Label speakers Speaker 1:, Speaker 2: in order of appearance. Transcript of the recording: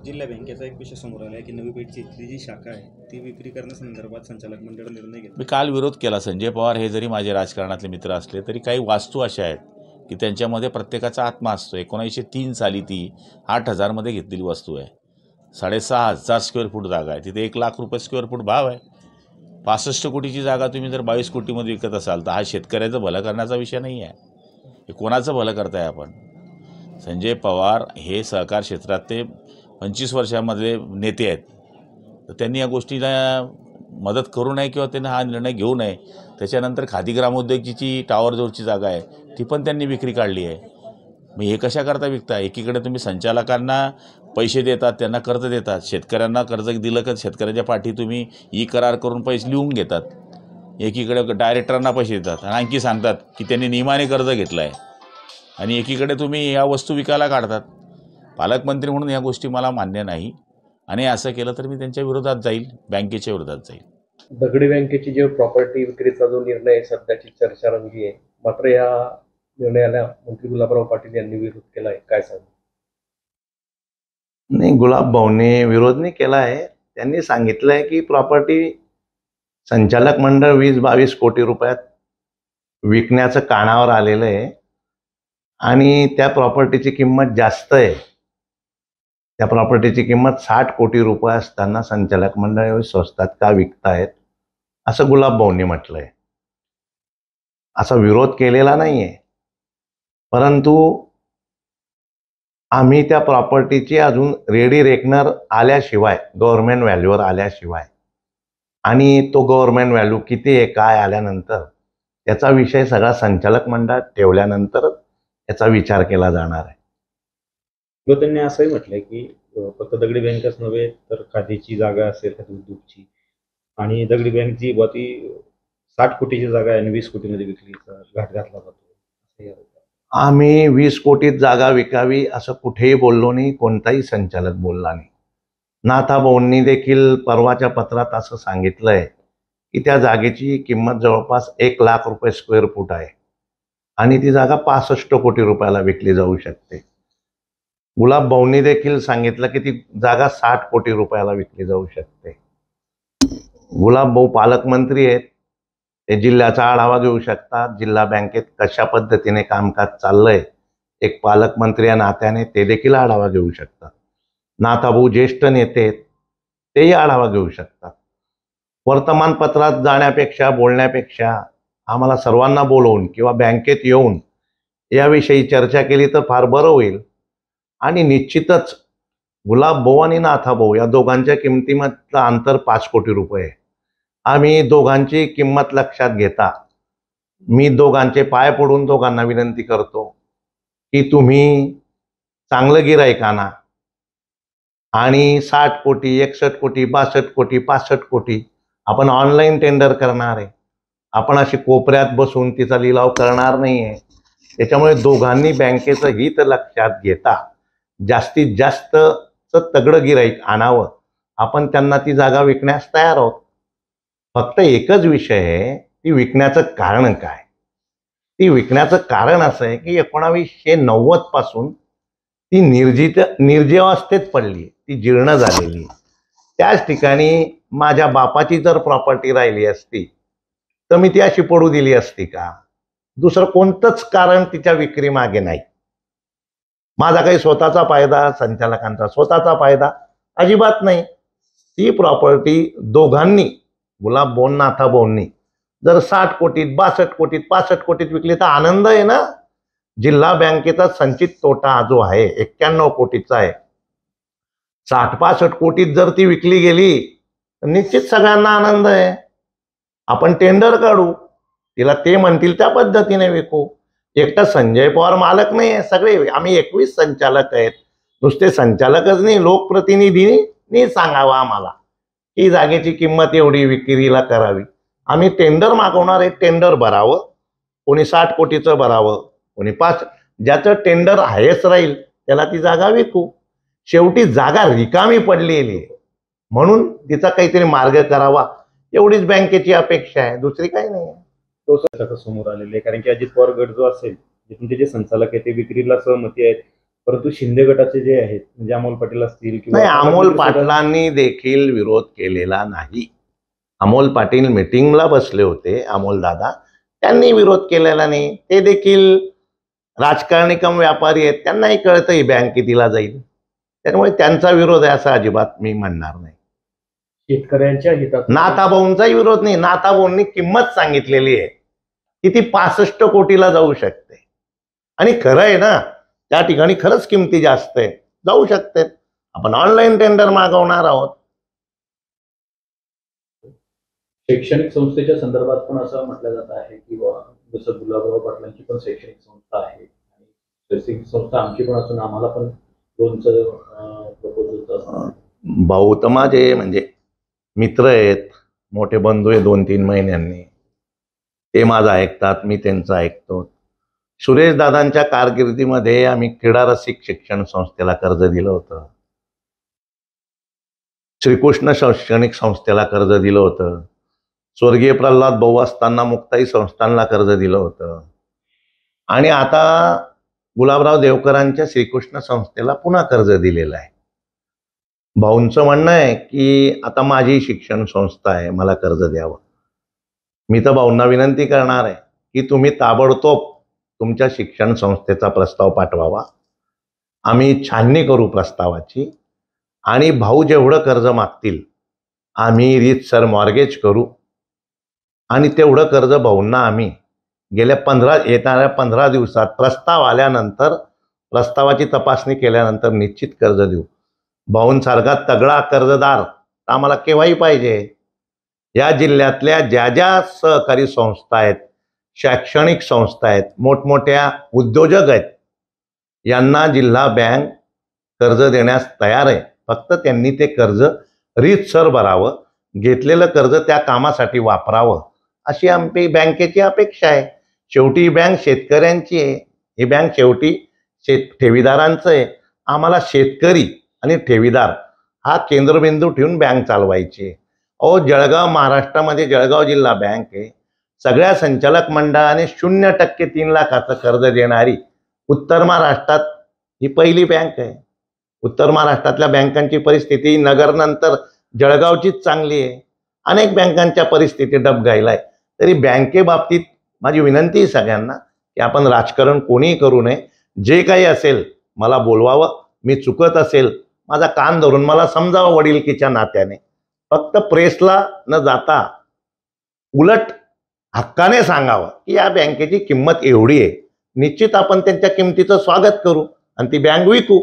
Speaker 1: जिल्हा बँकेचा एक विषय समोर आला आहे की नवी पेठची इथली जी शाखा आहे ती विक्री करण्यासंदर्भात संचालक मंडळ निर्णय घेतला।
Speaker 2: मी काल विरोध केला. संजय पवार हे जरी माझे राजकारणातले मित्र असले तरी काही वास्तू अशा आहेत की त्यांच्यामध्ये प्रत्येकाचा आत्मा असतो. 1903 साली ती 8,000 मध्ये घेतलेली वस्तू आहे. 6,500 स्क्वेअर फूट जागा आहे. तिथे 1 लाख रुपये स्क्वेअर फूट भाव आहे. 65 कोटीची जागा तुम्ही जर 22 कोटीमध्ये विकत असाल तर हा शेतकऱ्याचं भलं करण्याचा विषय नाही आहे. हे कोणाचं भलं करताय आपण? संजय पवार हे सहकार क्षेत्रातले 25 वर्षामधले नेते आहेत. तर त्यांनी या गोष्टीला मदत करू नये किंवा त्यांनी हा निर्णय घेऊ नये. त्याच्यानंतर खादी ग्रामोद्योगची टॉवरजवळची जागा आहे ती पण त्यांनी विक्री काढली आहे. मग हे कशा करता विकता? एकीकडे तुम्ही संचालकांना पैसे देतात, त्यांना कर्ज देतात. शेतकऱ्यांना कर्ज दिलं का शेतकऱ्याच्या पाठी तुम्ही ई करार करून पैसे लिहून घेतात. एकीकडे डायरेक्टरांना पैसे देतात आणि आणखी सांगतात की त्यांनी नियमाने कर्ज घेतलं आहे. आणि एकीकडे तुम्ही या वस्तू विकायला काढतात. पालकमंत्री म्हणून या गोष्टी मला मान्य नाही आणि असं केलं तर मी त्यांच्या विरोधात जाईल, बँकेच्या विरोधात जाईल.
Speaker 3: दगडी बँकेची जी प्रॉपर्टी विक्रीचा जो निर्णय आहे सध्याची चर्चा रंगली आहे, मात्र या निर्णयाला मंत्री गुलाबराव पाटील यांनी विरोध केला आहे, काय सांगू?
Speaker 4: नाही, गुलाब भाऊने विरोध नाही केला आहे. त्यांनी सांगितलंय की प्रॉपर्टी संचालक मंडळ 20-22 कोटी रुपयात विकण्याचं कानावर आलेलं आहे आणि त्या प्रॉपर्टीची किंमत जास्त आहे. त्या प्रॉपर्टीची किंमत 60 कोटी रुपये असताना संचालक मंडळ एवढी स्वस्तात का विकतायत असं गुलाब भाऊंनी म्हटलंय. असा विरोध केलेला नाहीये, परंतु आम्ही त्या प्रॉपर्टीची अजून रेडी रेकनर आल्याशिवाय, गव्हर्नमेंट व्हॅल्यूवर आल्याशिवाय आणि तो गव्हर्नमेंट व्हॅल्यू किती आहे काय आल्यानंतर त्याचा विषय सगळा संचालक मंडळात ठेवल्यानंतर याचा विचार केला जाणार आहे.
Speaker 1: त्यांनी असंही म्हटलंय की फक्त दगडी बँकच नव्हे तर खादीची जागा असेल, खादी उद्योगची आणि दगडी बँकची ती 60 कोटीची जागा आहे आणि 20 कोटीमध्ये विकलीचा घाट घातला जातो.
Speaker 4: आम्ही 20 कोटीत जागा विकावी असं कुठेही बोललो नाही, कोणताही संचालक बोलला नाही. नाथाभाऊंनी देखील परवाच्या पत्रात असं सांगितलंय की त्या जागेची किंमत जवळपास 1 लाख रुपये स्क्वेअर फूट आहे आणि ती जागा 65 कोटी रुपयाला विकली जाऊ शकते. गुलाब भाऊंनी देखील सांगितलं की ती जागा 60 कोटी रुपयाला विकली जाऊ शकते. गुलाब भाऊ पालकमंत्री आहेत, ते जिल्ह्याचा आढावा घेऊ शकतात. जिल्हा बँकेत कशा पद्धतीने कामकाज चाललंय एक पालकमंत्री या नात्याने ते देखील आढावा घेऊ शकतात. नाथाभाऊ ज्येष्ठ नेते आहेत, तेही आढावा घेऊ शकतात. वर्तमानपत्रात जाण्यापेक्षा बोलण्यापेक्षा आम्हाला सर्वांना बोलवून किंवा बँकेत येऊन याविषयी चर्चा केली तर फार बरं होईल. आणि निश्चितच गुलाब भाऊ आणि नाथाभाऊ या दोघांच्या किमतीमधलं अंतर 5 कोटी रुपये आहे. आम्ही दोघांची किंमत लक्षात घेता मी दोघांचे पाय पडून दोघांना विनंती करतो की तुम्ही चांगलं गिऱ्हाईक आणा आणि 60 कोटी 61 कोटी 62 कोटी 65 कोटी आपण ऑनलाईन टेंडर करणार आहे. आपण अशी कोपऱ्यात बसून तिचा लिलाव करणार नाही आहे. त्याच्यामुळे दोघांनी बँकेचं हित लक्षात घेता जास्तीत जास्त तगडं गिऱ्हाईक आणावं. आपण त्यांना ती जागा विकण्यास तयार आहोत. फक्त एकच विषय आहे, ती विकण्याचं कारण काय? ती विकण्याचं कारण असं आहे की 1990 पासून ती निर्जीवावस्थेत पडली, ती जीर्ण झालेली. त्याच ठिकाणी माझ्या बापाची जर प्रॉपर्टी राहिली असती तर मी ती अशी पडू दिली असती का? दुसरं कोणतंच कारण तिच्या विक्री मागे नाही. माझा काही स्वतःचा फायदा, संचालकांचा स्वतःचा फायदा अजिबात नाही. ती प्रॉपर्टी दोघांनी गुलाब भाऊ नाथाभाऊंनी जर 60 कोटीत 62 कोटीत 65 कोटीत विकली तर आनंद आहे ना. जिल्हा बँकेचा संचित तोटा जो आहे 91 कोटीचा आहे. 60-65 कोटीत जर ती विकली गेली तर निश्चित सगळ्यांना आनंद आहे. आपण टेंडर काढू, तिला ते म्हणतील त्या पद्धतीने विकू. एकटा संजय पवार मालक नाही आहे, सगळे आम्ही 21 संचालक आहेत. नुसते संचालकच नाही, लोकप्रतिनिधींनी सांगावं आम्हाला की जागेची किंमत एवढी विक्रीला करावी. आम्ही टेंडर मागवणार आहे, टेंडर भरावं. कोणी 60 कोटीचं भरावं, कोणी 5. ज्याचं टेंडर हायेस्ट राहील त्याला ती जागा विकू. शेवटी जागा रिकामी पडलेली आहे म्हणून तिचा काहीतरी मार्ग करावा एवढीच बँकेची अपेक्षा आहे, दुसरी काही नाही.
Speaker 1: तो समोर आलेले कारण की अजित पवार गट जो असेल, तुमचे जे संचालक आहेत ते विक्रीला सहमती आहेत परंतु शिंदे गटाचे जे आहेत म्हणजे अमोल पाटील असतील
Speaker 4: नाही, अमोल पाटलांनी देखील विरोध केलेला नाही. अमोल पाटील मीटिंगला बसले होते, अमोल दादा, त्यांनी विरोध केलेला नाही. ते देखील राजकारणी कम व्यापारी आहेत, त्यांनाही कळतं ही बँक कितीला जाईल, त्यामुळे त्यांचा विरोध आहे असं अजिबात मी म्हणणार नाही.
Speaker 3: शेतकऱ्यांच्या हितात
Speaker 4: नाथाभाऊंचाही विरोध नाही. नाथाभाऊंनी किंमत सांगितलेली आहे की ती 65 कोटीला जाऊ शकते, आणि खरं आहे ना, त्या ठिकाणी खरंच किमती जास्त आहे, जाऊ शकते. आपण ऑनलाईन टेंडर मागवणार आहोत.
Speaker 5: शैक्षणिक संस्थेच्या संदर्भात पण असं म्हटलं जात आहे की जसं गुलाबराव पाटलांची पण शैक्षणिक संस्था आहे आणि शैक्षणिक संस्था आमची पण असून आम्हाला पण लोनचं प्रपोजल असतं.
Speaker 4: भाऊ तर माझे म्हणजे मित्र आहेत, मोठे बंधू आहे 2-3 महिन्यांनी. ते माझं ऐकतात, मी त्यांचं ऐकतो. सुरेश दादांच्या कारकिर्दीमध्ये आम्ही क्रीडा रसिक शिक्षण संस्थेला कर्ज दिलं होतं, श्रीकृष्ण शैक्षणिक संस्थेला कर्ज दिलं होतं, स्वर्गीय प्रल्हाद भाऊ असताना मुक्ताई संस्थांना कर्ज दिलं होतं, आणि आता गुलाबराव देवकरांच्या श्रीकृष्ण संस्थेला पुन्हा कर्ज दिलेलं आहे. भाऊंचं म्हणणं आहे की आता माझी शिक्षण संस्था आहे, मला कर्ज द्यावं. मी तर भाऊंना विनंती करणार आहे की तुम्ही ताबडतोब तुमच्या शिक्षण संस्थेचा प्रस्ताव पाठवावा. आम्ही छाननी करू प्रस्तावाची, आणि भाऊ जेवढं कर्ज मागतील आम्ही रीतसर मॉर्गेज करू, आणि तेवढं कर्ज भाऊंना आम्ही येणाऱ्या 15 दिवसात प्रस्ताव आल्यानंतर, प्रस्तावाची तपासणी केल्यानंतर निश्चित कर्ज देऊ. भाऊंसारखा तगडा कर्जदार आम्हाला केव्हाही पाहिजे. या जिल्ह्यातल्या ज्या ज्या सहकारी संस्था आहेत, शैक्षणिक संस्था आहेत, मोठमोठ्या उद्योजक आहेत, यांना जिल्हा बँक कर्ज देण्यास तयार आहे. फक्त त्यांनी ते कर्ज रीतसर भरावं, घेतलेलं कर्ज त्या कामासाठी वापरावं, अशी आमची बँकेची अपेक्षा आहे. शेवटी ही बँक शेतकऱ्यांची आहे, ही बँक शेवटी ठेवीदारांचं आहे. आम्हाला शेतकरी आणि ठेवीदार हा केंद्रबिंदू ठेवून बँक चालवायची आहे. जळगाव, महाराष्ट्रामध्ये जळगाव जिल्हा बँक आहे, सगळ्या संचालक मंडळाने 0% 3 लाखाचं कर्ज देणारी उत्तर महाराष्ट्रात ही पहिली बँक आहे. उत्तर महाराष्ट्रातल्या बँकांची परिस्थिती नगरनंतर जळगावचीच चांगली आहे. अनेक बँकांच्या परिस्थिती डबघाईला आहे. तरी बँकेबाबतीत माझी विनंती आहे सगळ्यांना की आपण राजकारण कोणीही करू नये. जे काही असेल मला बोलवावं, मी चुकत असेल माझा कान धरून मला समजावं वडिलकीच्या नात्याने. फक्त प्रेसला न जाता उलट हक्काने सांगावं की या बँकेची किंमत एवढी आहे, निश्चित आपण त्यांच्या किमतीचं स्वागत करू आणि ती बँक विकू.